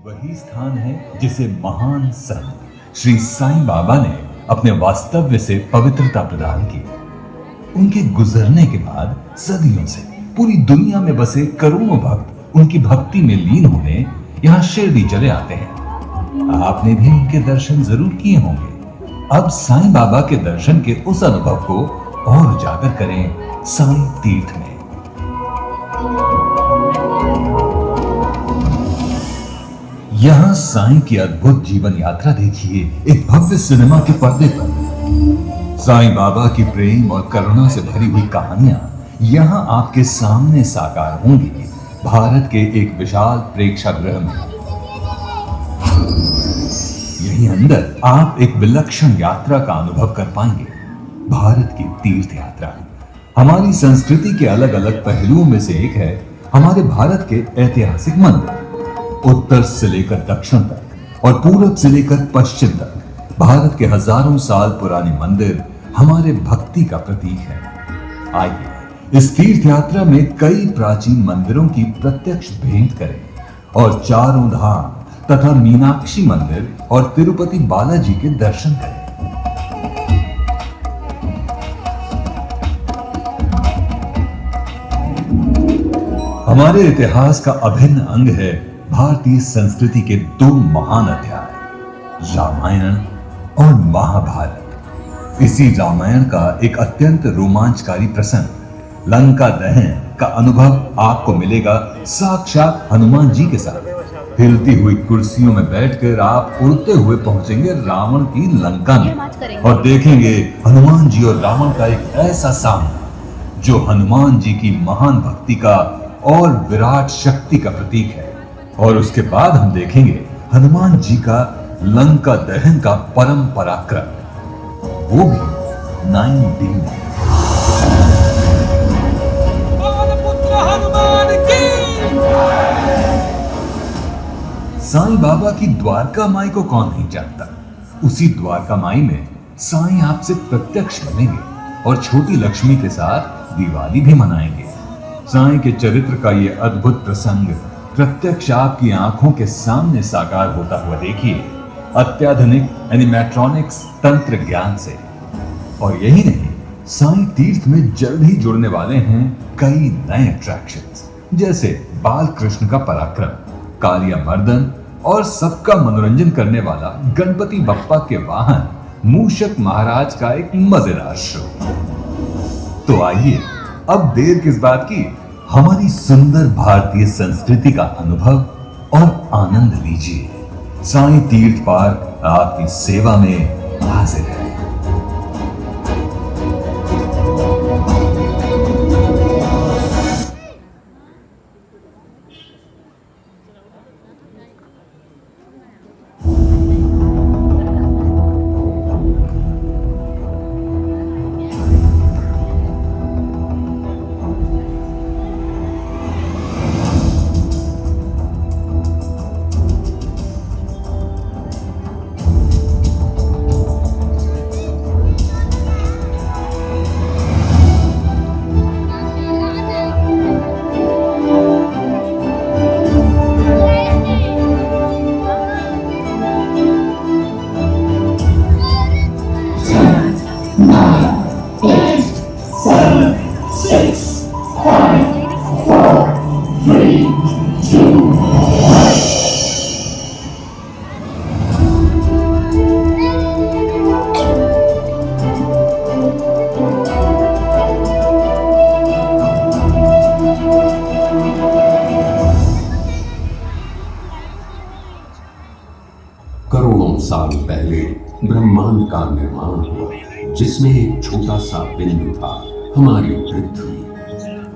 वही स्थान है जिसे महान संत श्री साईं बाबा ने अपने वास्तव्य से पवित्रता प्रदान की। उनके गुजरने के बाद सदियों से पूरी दुनिया में बसे करोड़ों भक्त उनकी भक्ति में लीन होने यहाँ शिरडी चले आते हैं। आपने भी उनके दर्शन जरूर किए होंगे। अब साईं बाबा के दर्शन के उस अनुभव को और उजागर करें साईं तीर्थ में। यहां साईं की अद्भुत जीवन यात्रा देखिए एक भव्य सिनेमा के पर्दे पर। साईं बाबा की प्रेम और करुणा से भरी हुई कहानियां यहां आपके सामने साकार होंगी, भारत के एक विशाल प्रेक्षागृह में। यहीं अंदर आप एक विलक्षण यात्रा का अनुभव कर पाएंगे, भारत की तीर्थ यात्रा। हमारी संस्कृति के अलग अलग पहलुओं में से एक है हमारे भारत के ऐतिहासिक मंदिर। उत्तर से लेकर दक्षिण तक और पूरब से लेकर पश्चिम तक भारत के हजारों साल पुराने मंदिर हमारे भक्ति का प्रतीक है। आइए इस तीर्थ यात्रा में कई प्राचीन मंदिरों की प्रत्यक्ष भेंट करें और चारों धाम तथा मीनाक्षी मंदिर और तिरुपति बालाजी के दर्शन करें। हमारे इतिहास का अभिन्न अंग है भारतीय संस्कृति के दो महान अध्याय, रामायण और महाभारत। इसी रामायण का एक अत्यंत रोमांचकारी प्रसंग, लंका दहन का अनुभव आपको मिलेगा साक्षात हनुमान जी के साथ। हिलती हुई कुर्सियों में बैठकर आप उड़ते हुए पहुंचेंगे रावण की लंका में और देखेंगे हनुमान जी और रावण का एक ऐसा सामना जो हनुमान जी की महान भक्ति का और विराट शक्ति का प्रतीक है। और उसके बाद हम देखेंगे हनुमान जी का लंका दहन का परम पराक्रम, वो भी 9D में। साईं बाबा की द्वारका माई को कौन नहीं जानता। उसी द्वारका माई में साईं आपसे प्रत्यक्ष मिलेंगे और छोटी लक्ष्मी के साथ दिवाली भी मनाएंगे। साईं के चरित्र का ये अद्भुत प्रसंग प्रत्यक्ष आपकी आंखों के सामने साकार होता हुआ देखिए अत्याधुनिक एनिमेट्रॉनिक्स तंत्र ज्ञान से। और यही नहीं, साईं तीर्थ में जल्द ही जुड़ने वाले हैं कई नए अट्रैक्शंस, जैसे बाल कृष्ण का पराक्रम, कालिया मर्दन और सबका मनोरंजन करने वाला गणपति बप्पा के वाहन मूषक महाराज का एक मजेदार शो। तो आइए अब देर किस बात की, हमारी सुंदर भारतीय संस्कृति का अनुभव और आनंद लीजिए। साईं तीर्थ पार्क आपकी सेवा में हाजिर है। करोड़ों साल पहले ब्रह्मांड का निर्माण हुआ, जिसमें एक छोटा सा बिंदु था, हमारी पृथ्वी।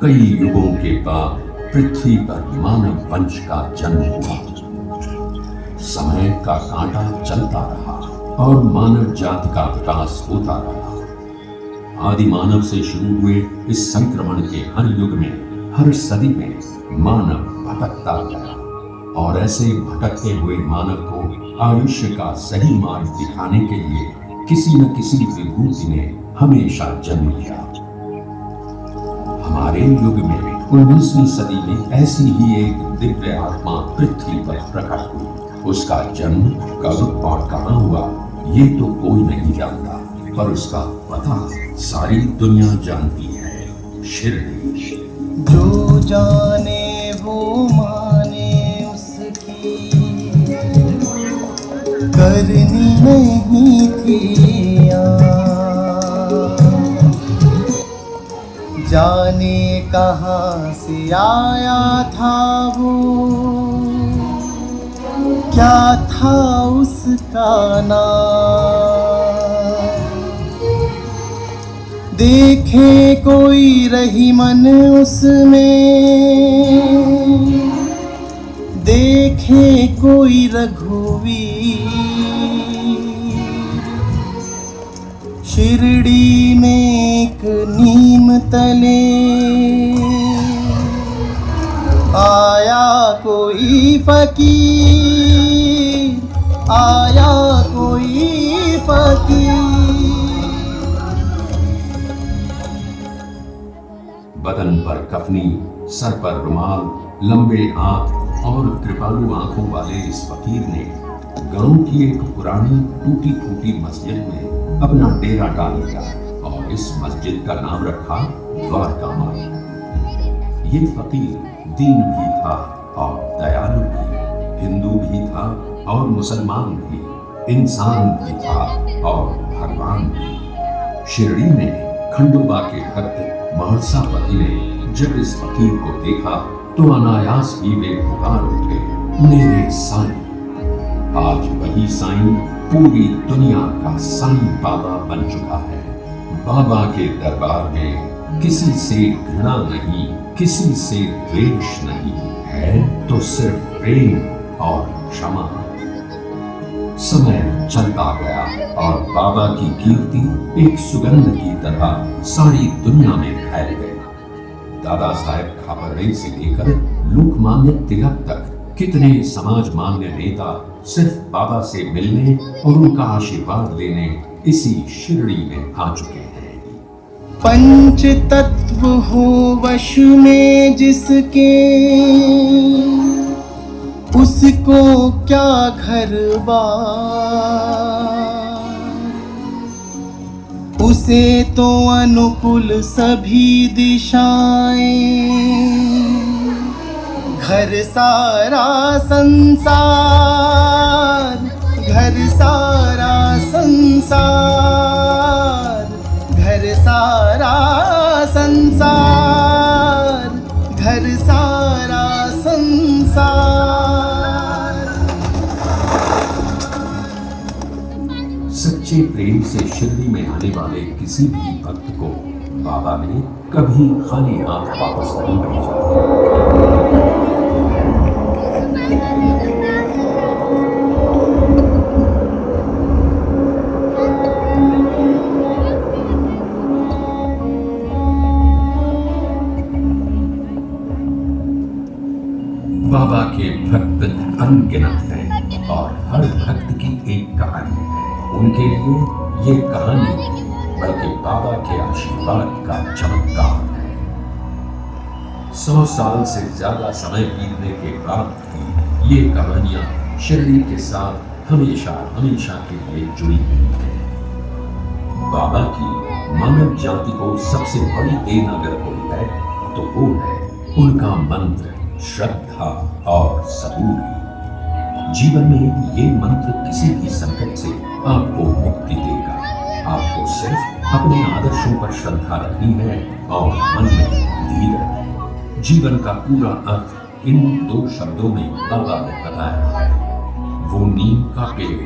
कई युगों के बाद पृथ्वी पर मानव वंश का जन्म हुआ। समय का कांटा चलता रहा और मानव जाति का विकास होता रहा। आदि मानव से शुरू हुए इस संक्रमण के हर युग में, हर सदी में मानव भटकता गया और ऐसे भटकते हुए मानव को आयुष्य का सही मार्ग दिखाने के लिए किसी न किसी विभूति ने हमेशा जन्म लिया। हमारे युग में 19वीं सदी में ऐसी ही एक दिव्य आत्मा पृथ्वी पर प्रकट हुई। उसका जन्म कब और कहां हुआ ये तो कोई नहीं जानता, पर उसका पता सारी दुनिया जानती है, शिरडी। जो जाने वो माने उसकी करनी नहीं थी जाने कहाँ से आया था वो, क्या था उसका नाम। देखे कोई रहीमन उसमें, देखे कोई रघुवीर। शिरडी में एक नीम तले आया कोई फकीर, आया कोई फकीर। बदन पर कफनी, सर पर रुमाल, लंबे हाथ और कृपालु आंखों वाले इस फकीर ने गांव की एक पुरानी टूटी फूटी मस्जिद में अपना डेरा डाल लिया और इस मस्जिद का नाम रखा द्वारका माई। ये फकीर दीन भी था और दयालु भी, हिंदू भी था और मुसलमान भी, इंसान भी था और भगवान भी। शिरडी में खंडोबा के भक्त महर्षा पति ने जब इस फकीर को देखा तो अनायास ही वे पुकार उठे, मेरे साईं। आज वही साईं पूरी दुनिया का साईं बाबा बन चुका है। बाबा के दरबार में किसी से घृणा नहीं, किसी से द्वेष नहीं है, तो सिर्फ प्रेम और क्षमा। समय चलता गया और बाबा की कीर्ति एक सुगंध की तरह सारी दुनिया में फैल गई। दादा साहेब खापरे से लेकर लोकमान्य तिलक तक कितने समाज मान्य नेता सिर्फ बाबा से मिलने और उनका आशीर्वाद लेने इसी शिरडी में आ चुके हैं। पंच तत्व हो वश में जिसके, उसको क्या घर बार, उसे तो अनुकूल सभी दिशाएं, घर सारा संसार, घर सारा संसार, घर सारा संसार, घर सारा संसार। सच्चे प्रेम से शिरडी में आने वाले किसी भी भक्त को बाबा ने कभी खाली हाथ वापस नहीं भेजा। बाबा के भक्त अनगिनत हैं और हर भक्त की एक कहानी है। उनके लिए ये कहानी नहीं बल्कि बाबा के आशीर्वाद का चमत्कार है। 100 साल से ज्यादा समय बीतने के बाद भी ये कहानियां शिरडी के साथ हमेशा हमेशा के लिए जुड़ी हुई हैं। बाबा की मानव जाति को सबसे बड़ी देन अगर कोई है तो वो है उनका मंत्र, श्रद्धा और सबूरी। जीवन में ये मंत्र किसी भी संकट से आपको मुक्ति देगा। आपको सिर्फ अपने आदर्शों पर श्रद्धा रखनी है और मन में धीरज। जीवन का पूरा अर्थ इन 2 शब्दों में बाबा ने बताया है। वो नीम का पेड़,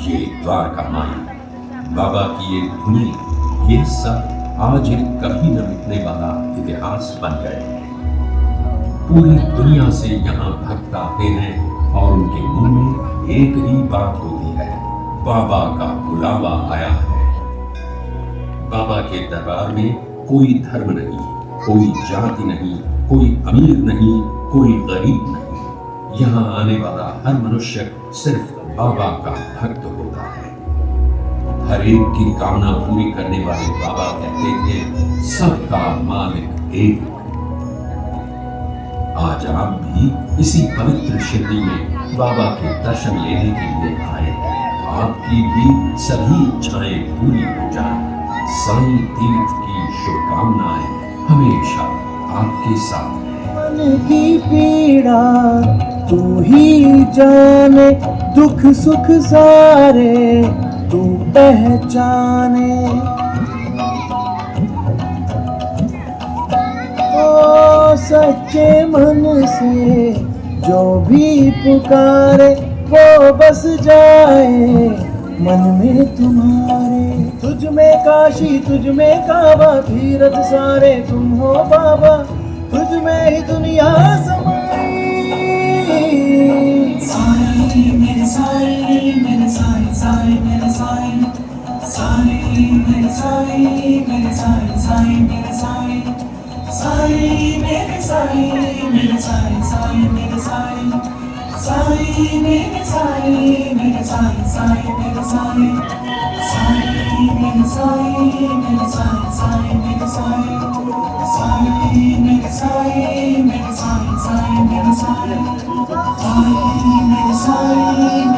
ये द्वारका माई। बाबा की ये धुनी, ये सब आज एक कभी न मिटने वाला इतिहास बन गए हैं। पूरी दुनिया से यहाँ भक्त आते हैं और उनके मुंह में एक ही बात होती है, बाबा का बुलावा आया है। बाबा के दरबार में कोई धर्म नहीं, कोई जाति नहीं, कोई अमीर नहीं, कोई गरीब नहीं। यहाँ आने वाला हर मनुष्य सिर्फ बाबा का भक्त होता है। हर एक की कामना पूरी करने वाले बाबा कहते थे, सबका मालिक एक। आज आप भी इसी पवित्र शिरडी में बाबा के दर्शन लेने के लिए आए हैं। आपकी भी सभी इच्छाएं पूरी हो जाएं। साईं तीर्थ की शुभकामनाएं हमेशा आपके साथ हैं। मन की पीड़ा तू ही जाने, दुख सुख सारे तू पहचाने। ओ सच्चे मन से जो भी पुकारे वो बस जाए मन में तुम्हारे। तुझ में काशी तुझ में काबा, तीरथ सारे तुम हो बाबा, तुझ में ही दुनिया समाई। साईं मेरे साईं मेरे साईं साईं मेरे साईं, साईं मेरे साईं मेरे साईं साईं मेरे साईं, साईं मेरे साईं मेरे साईं साईं मेरे साईं, साईं मेरे साईं मेरे साईं साईं मेरे साईं, साईं मेरे साईं मेरे साईं साईं मेरे साईं, साईं मेरे साईं मेरे साईं साईं मेरे साईं, साईं मेरे साईं